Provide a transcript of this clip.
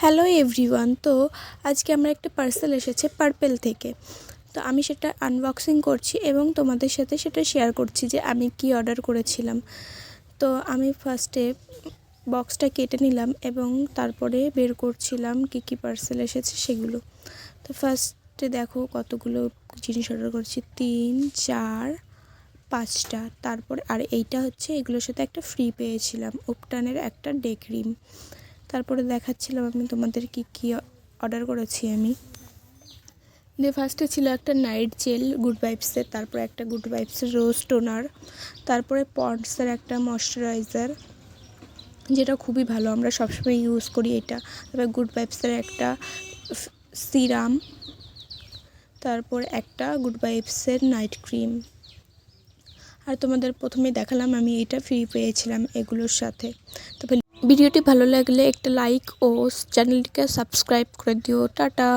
Hello everyone. তো আজকে আমার একটা পার্সেল এসেছে পার্পেল থেকে। তো আমি সেটা আনবক্সিং করছি এবং তোমাদের সাথে সেটা শেয়ার করছি যে আমি কি অর্ডার করেছিলাম। তো আমি ফার্স্টে বক্সটা কেটে নিলাম এবং তারপরে বের করছিলাম কি কি পার্সেল এসেছে সেগুলো। তো ফার্স্টে দেখো কতগুলো জিনিস অর্ডার করছি, 3, 4, 5টা। তারপরে আর এইটা হচ্ছে এগুলোর সাথে একটা ফ্রি পেয়েছিলাম, উপটানের একটা ডে ক্রিম। তারপরে দেখাচ্ছিলাম আমি তোমাদের কি কি অর্ডার করেছি আমি। ফার্স্টে ছিল একটা নাইট জেল গুড ভাইবসের, তারপরে একটা গুড ভাইবসের রোজ টোনার, তারপরে পন্ডসের একটা ময়শ্চারাইজার যেটা খুবই ভালো, আমরা সবসময় ইউজ করি এটা। তারপরে গুড ভাইবসের একটা সিরাম, তারপর একটা গুড ভাইবসের নাইট ক্রিম। আর তোমাদের প্রথমে দেখালাম আমি এটা ফ্রি পেয়েছিলাম এগুলোর সাথে। তবে ভিডিওটি ভালো লাগলে একটা লাইক ও চ্যানেলটিকে সাবস্ক্রাইব করে দিও। টাটা।